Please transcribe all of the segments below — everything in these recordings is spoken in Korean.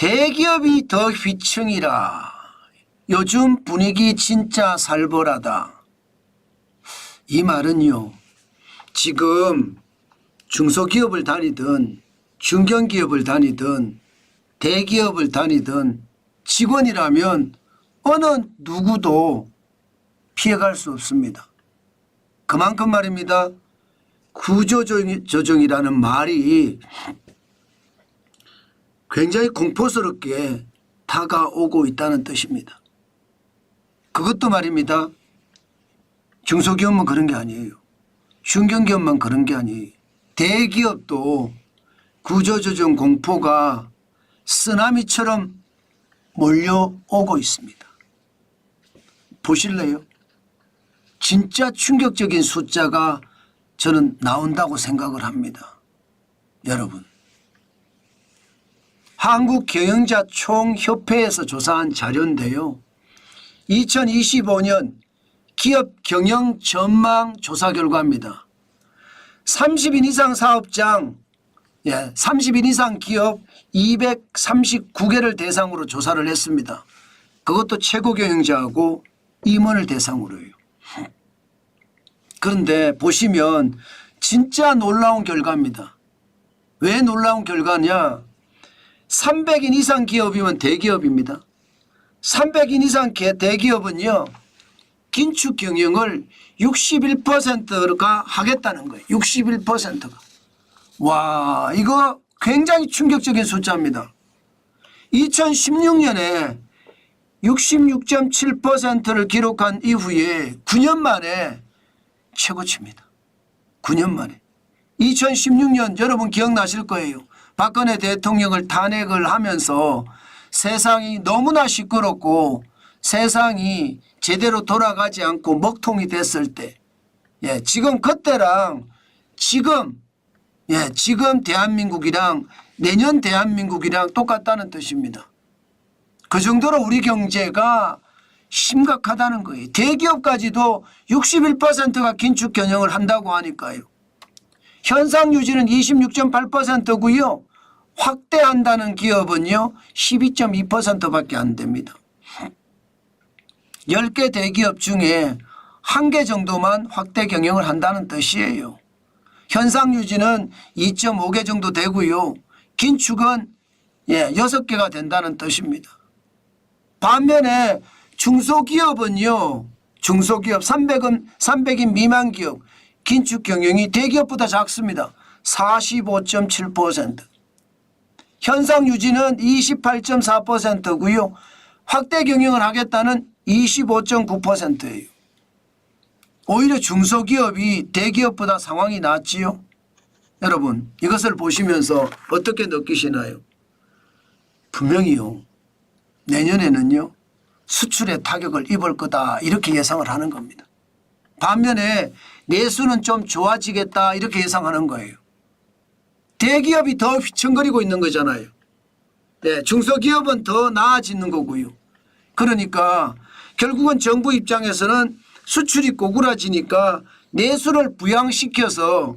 대기업이 더 휘청이라. 요즘 분위기 진짜 살벌하다. 이 말은요, 지금 중소기업을 다니든 중견기업을 다니든 대기업을 다니든 직원이라면 어느 누구도 피해갈 수 없습니다. 그만큼 말입니다. 구조조정이라는 말이 굉장히 공포스럽게 다가오고 있다는 뜻입니다. 그것도 말입니다. 중소기업만 그런 게 아니에요. 중견기업만 그런 게 아니에요. 대기업도 구조조정 공포가 쓰나미처럼 몰려오고 있습니다. 보실래요? 진짜 충격적인 숫자가 저는 나온다고 생각을 합니다. 여러분, 한국경영자총협회에서 조사한 자료인데요. 2025년 기업 경영 전망 조사 결과입니다. 30인 이상 사업장, 30인 이상 기업 239개를 대상으로 조사를 했습니다. 그것도 최고 경영자하고 임원을 대상으로요. 그런데 보시면 진짜 놀라운 결과입니다. 왜 놀라운 결과냐? 300인 이상 기업이면 대기업입니다. 300인 이상 대기업은요, 긴축 경영을 61%가 하겠다는 거예요. 61%가. 와, 이거 굉장히 충격적인 숫자입니다. 2016년에 66.7%를 기록한 이후에 9년 만에 최고치입니다. 9년 만에. 2016년 여러분 기억나실 거예요. 박근혜 대통령을 탄핵을 하면서 세상이 너무나 시끄럽고 세상이 제대로 돌아가지 않고 먹통이 됐을 때, 지금 그때랑 지금 대한민국이랑 내년 대한민국이랑 똑같다는 뜻입니다. 그 정도로 우리 경제가 심각하다는 거예요. 대기업까지도 61%가 긴축 경영을 한다고 하니까요. 현상 유지는 26.8%고요. 확대한다는 기업은요 12.2%밖에 안 됩니다. 10개 대기업 중에 1개 정도만 확대 경영을 한다는 뜻이에요. 현상 유지는 2.5개 정도 되고요. 긴축은 6개가 된다는 뜻입니다. 반면에 중소기업은요. 중소기업 300인 미만 기업 긴축 경영이 대기업보다 작습니다. 45.7%. 현상 유지는 28.4%고요. 확대 경영을 하겠다는 25.9%예요. 오히려 중소기업이 대기업보다 상황이 낫지요. 여러분, 이것을 보시면서 어떻게 느끼시나요? 분명히요. 내년에는요. 수출에 타격을 입을 거다 이렇게 예상을 하는 겁니다. 반면에 내수는 좀 좋아지겠다 이렇게 예상하는 거예요. 대기업이 더 휘청거리고 있는 거잖아요. 중소기업은 더 나아지는 거고요. 그러니까 결국은 정부 입장에서는 수출이 고구라지니까 내수를 부양시켜서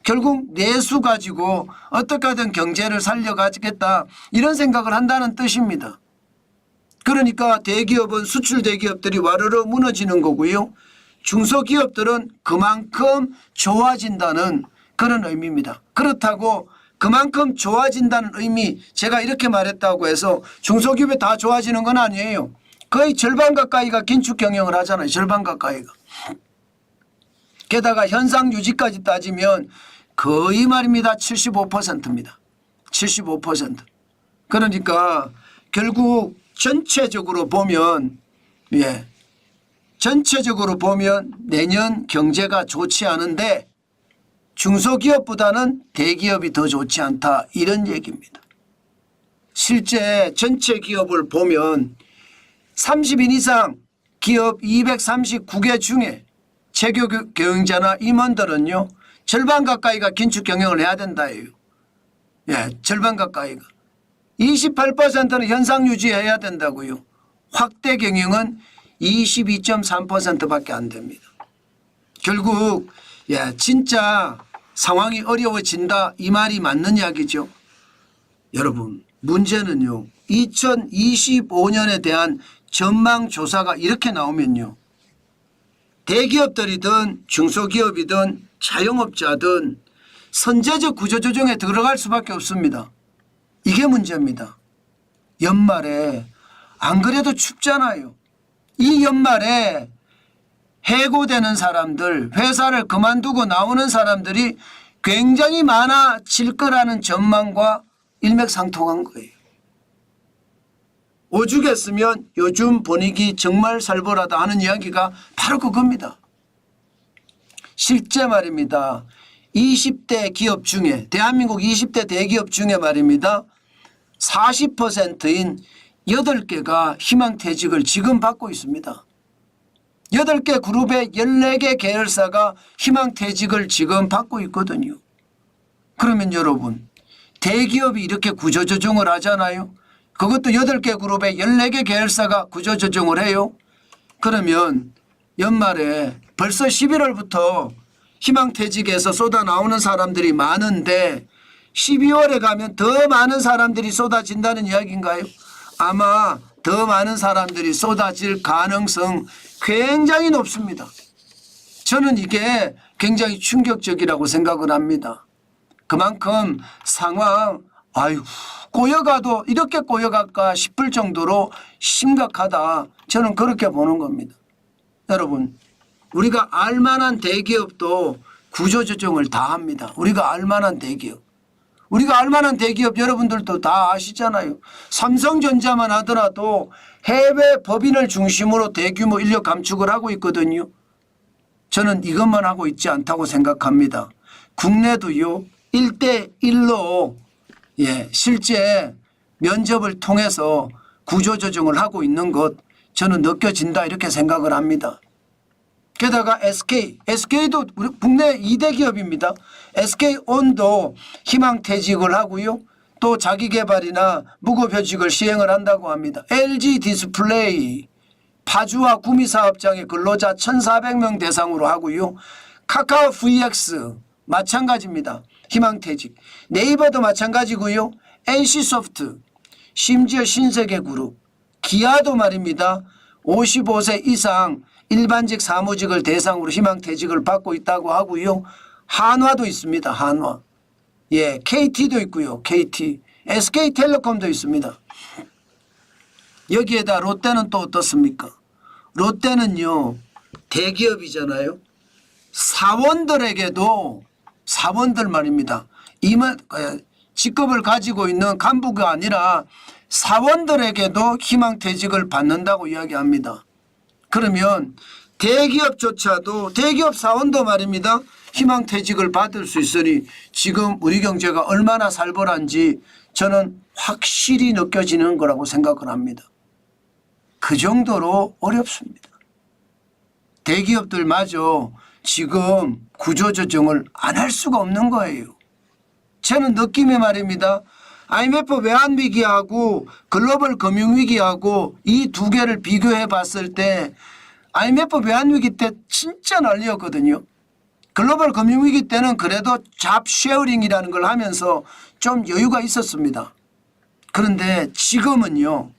결국 내수 가지고 어떻게 하든 경제를 살려가겠다 이런 생각을 한다는 뜻입니다. 그러니까 대기업은 수출 대기업들이 와르르 무너지는 거고요. 중소기업들은 그만큼 좋아진다는 그런 의미입니다. 그렇다고 그만큼 좋아진다는 의미 제가 이렇게 말했다고 해서 중소기업이 다 좋아지는 건 아니에요. 거의 절반 가까이가 긴축 경영을 하잖아요. 절반 가까이가. 게다가 현상 유지까지 따지면 거의 말입니다. 75%입니다. 75%. 그러니까 결국 전체적으로 보면 전체적으로 보면 내년 경제가 좋지 않은데 중소기업보다는 대기업이 더 좋지 않다 이런 얘기입니다. 실제 전체 기업을 보면 30인 이상 기업 239개 중에 최고 경영자나 임원들은요. 절반 가까이가 긴축 경영을 해야 된다예요. 절반 가까이가. 28%는 현상 유지해야 된다고요. 확대 경영은 22.3%밖에 안 됩니다. 결국 진짜 상황이 어려워진다 이 말이 맞는 이야기죠. 여러분 문제는요. 2025년에 대한 전망조사가 이렇게 나오면요. 대기업들이든 중소기업이든 자영업자든 선제적 구조조정에 들어갈 수밖에 없습니다. 이게 문제입니다. 연말에 안 그래도 춥잖아요. 이 연말에 해고되는 사람들, 회사를 그만두고 나오는 사람들이 굉장히 많아질 거라는 전망과 일맥상통한 거예요. 오죽했으면 요즘 분위기 정말 살벌하다 하는 이야기가 바로 그겁니다. 실제 말입니다. 20대 기업 중에 대한민국 20대 대기업 중에 말입니다. 40%인 8개가 희망퇴직을 지금 받고 있습니다. 8개 그룹의 14개 계열사가 희망퇴직을 지금 받고 있거든요. 그러면 여러분 대기업이 이렇게 구조조정을 하잖아요. 그것도 8개 그룹의 14개 계열사가 구조조정을 해요. 그러면 연말에 벌써 11월부터 희망퇴직에서 쏟아나오는 사람들이 많은데 12월에 가면 더 많은 사람들이 쏟아진다는 이야기인가요? 아마 더 많은 사람들이 쏟아질 가능성 굉장히 높습니다. 저는 이게 굉장히 충격적이라고 생각을 합니다. 그만큼 상황 꼬여가도 이렇게 꼬여갈까 싶을 정도로 심각하다. 저는 그렇게 보는 겁니다. 여러분 우리가 알만한 대기업도 구조조정을 다 합니다. 우리가 알만한 대기업. 우리가 알만한 대기업 여러분들도 다 아시잖아요. 삼성전자만 하더라도 해외 법인을 중심으로 대규모 인력 감축을 하고 있거든요. 저는 이것만 하고 있지 않다고 생각합니다. 국내도요 1대1로 실제 면접을 통해서 구조조정을 하고 있는 것 저는 느껴진다 이렇게 생각을 합니다. 게다가 SK도 우리 국내 2대 기업입니다. SK온도 희망퇴직을 하고요. 또 자기개발이나 무급휴직을 시행을 한다고 합니다. LG디스플레이 파주와 구미사업장의 근로자 1,400명 대상으로 하고요. 카카오 VX 마찬가지입니다. 희망퇴직. 네이버도 마찬가지고요. NC소프트 심지어 신세계그룹 기아도 말입니다. 55세 이상 일반직 사무직을 대상으로 희망퇴직을 받고 있다고 하고요. 한화도 있습니다. 한화. KT도 있고요. KT. SK텔레콤도 있습니다. 여기에다 롯데는 또 어떻습니까? 롯데는요. 대기업이잖아요. 사원들에게도 사원들 말입니다. 직급을 가지고 있는 간부가 아니라 사원들에게도 희망퇴직을 받는다고 이야기합니다. 그러면 대기업조차도 대기업 사원도 말입니다. 희망퇴직을 받을 수 있으니 지금 우리 경제가 얼마나 살벌한지 저는 확실히 느껴지는 거라고 생각을 합니다. 그 정도로 어렵습니다. 대기업들마저 지금 구조조정을 안 할 수가 없는 거예요. 저는 느낌이 말입니다. IMF 외환위기하고 글로벌 금융위기하고 이 두 개를 비교해 봤을 때 IMF 외환위기 때 진짜 난리였거든요. 글로벌 금융위기 때는 그래도 잡 쉐어링이라는 걸 하면서 좀 여유가 있었습니다. 그런데 지금은요.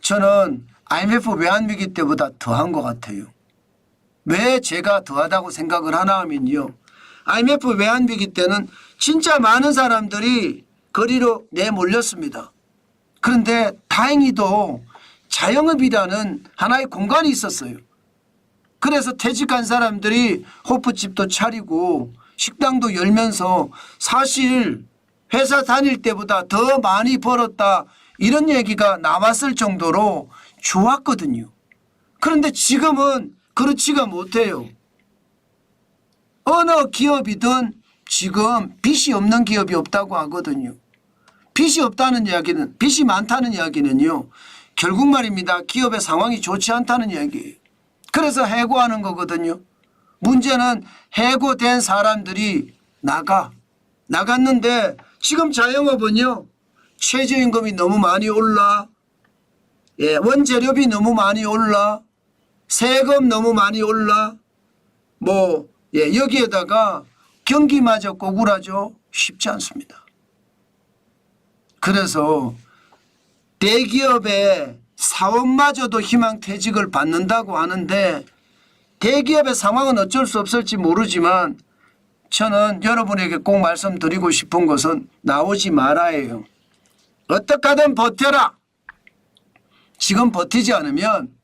저는 IMF 외환위기 때보다 더한 것 같아요. 왜 제가 더하다고 생각을 하나 하면요. IMF 외환위기 때는 진짜 많은 사람들이 거리로 내몰렸습니다. 그런데 다행히도 자영업이라는 하나의 공간이 있었어요. 그래서 퇴직한 사람들이 호프집도 차리고 식당도 열면서 사실 회사 다닐 때보다 더 많이 벌었다 이런 얘기가 나왔을 정도로 좋았거든요. 그런데 지금은 그렇지가 못해요. 어느 기업이든 지금 빚이 없는 기업이 없다고 하거든요. 빚이 없다는 이야기는 빚이 많다는 이야기는요. 결국 말입니다. 기업의 상황이 좋지 않다는 이야기예요. 그래서 해고하는 거거든요. 문제는 해고된 사람들이 나갔는데 지금 자영업은요. 최저임금이 너무 많이 올라 원재료비 너무 많이 올라 세금 너무 많이 올라 여기에다가 경기마저 꼬꾸라져 쉽지 않습니다. 그래서 대기업의 사원마저도 희망퇴직을 받는다고 하는데 대기업의 상황은 어쩔 수 없을지 모르지만 저는 여러분에게 꼭 말씀드리고 싶은 것은 나오지 말아요. 어떻게 하든 버텨라. 지금 버티지 않으면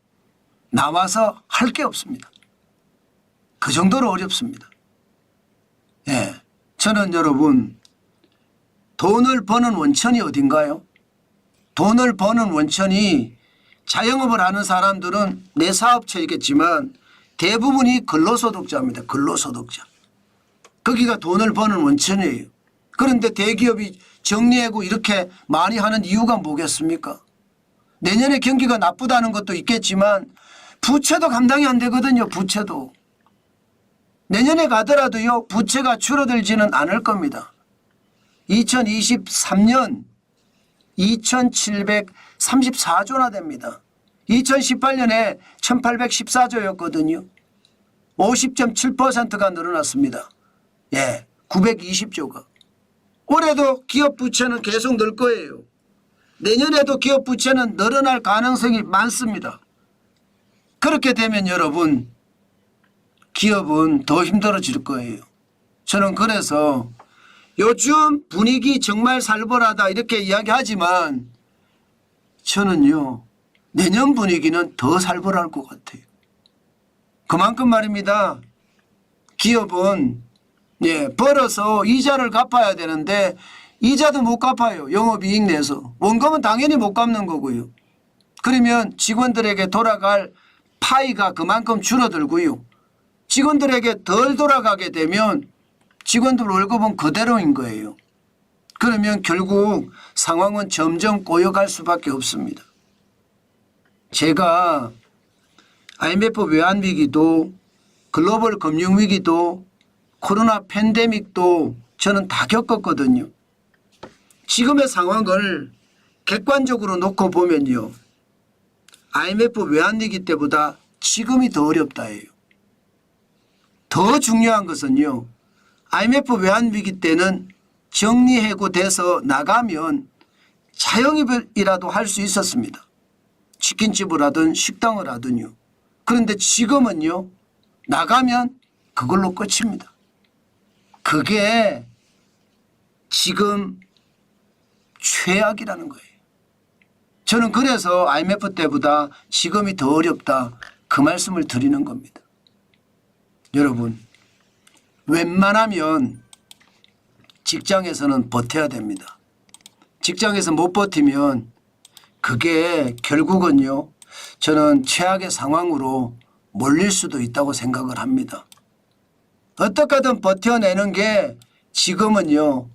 나와서 할 게 없습니다. 그 정도로 어렵습니다. 예, 저는 여러분 돈을 버는 원천이 어딘가요? 돈을 버는 원천이 자영업을 하는 사람들은 내 사업체이겠지만 대부분이 근로소득자입니다. 근로소득자. 거기가 돈을 버는 원천이에요. 그런데 대기업이 정리하고 이렇게 많이 하는 이유가 뭐겠습니까? 내년에 경기가 나쁘다는 것도 있겠지만 부채도 감당이 안 되거든요. 부채도. 내년에 가더라도요. 부채가 줄어들지는 않을 겁니다. 2023년 2734조나 됩니다. 2018년에 1814조였거든요. 50.7%가 늘어났습니다. 예, 920조가. 올해도 기업 부채는 계속 늘 거예요. 내년에도 기업 부채는 늘어날 가능성이 많습니다. 그렇게 되면 여러분 기업은 더 힘들어질 거예요. 저는 그래서 요즘 분위기 정말 살벌하다 이렇게 이야기하지만 저는요 내년 분위기는 더 살벌할 것 같아요. 그만큼 말입니다. 기업은 벌어서 이자를 갚아야 되는데 이자도 못 갚아요. 영업이익 내서. 원금은 당연히 못 갚는 거고요. 그러면 직원들에게 돌아갈 파이가 그만큼 줄어들고요. 직원들에게 덜 돌아가게 되면 직원들 월급은 그대로인 거예요. 그러면 결국 상황은 점점 꼬여갈 수밖에 없습니다. 제가 IMF 외환위기도 글로벌 금융위기도 코로나 팬데믹도 저는 다 겪었거든요. 지금의 상황을 객관적으로 놓고 보면요. IMF 외환위기 때보다 지금이 더 어렵다예요. 더 중요한 것은요. IMF 외환위기 때는 정리해고돼서 나가면 자영업이라도 할 수 있었습니다. 치킨집을 하든 식당을 하든요. 그런데 지금은요. 나가면 그걸로 끝입니다. 그게 지금 최악이라는 거예요. 저는 그래서 IMF 때보다 지금이 더 어렵다 그 말씀을 드리는 겁니다. 여러분 웬만하면 직장에서는 버텨야 됩니다. 직장에서 못 버티면 그게 결국은요. 저는 최악의 상황으로 몰릴 수도 있다고 생각을 합니다. 어떻게든 버텨내는 게 지금은요.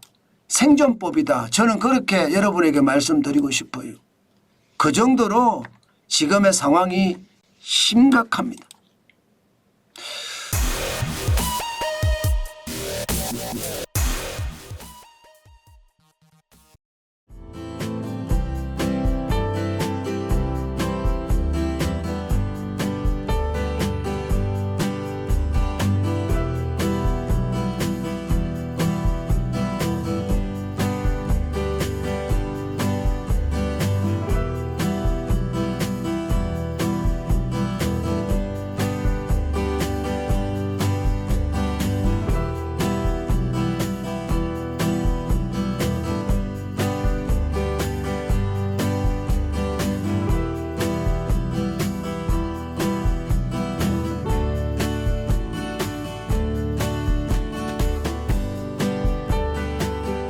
생존법이다. 저는 그렇게 여러분에게 말씀드리고 싶어요. 그 정도로 지금의 상황이 심각합니다.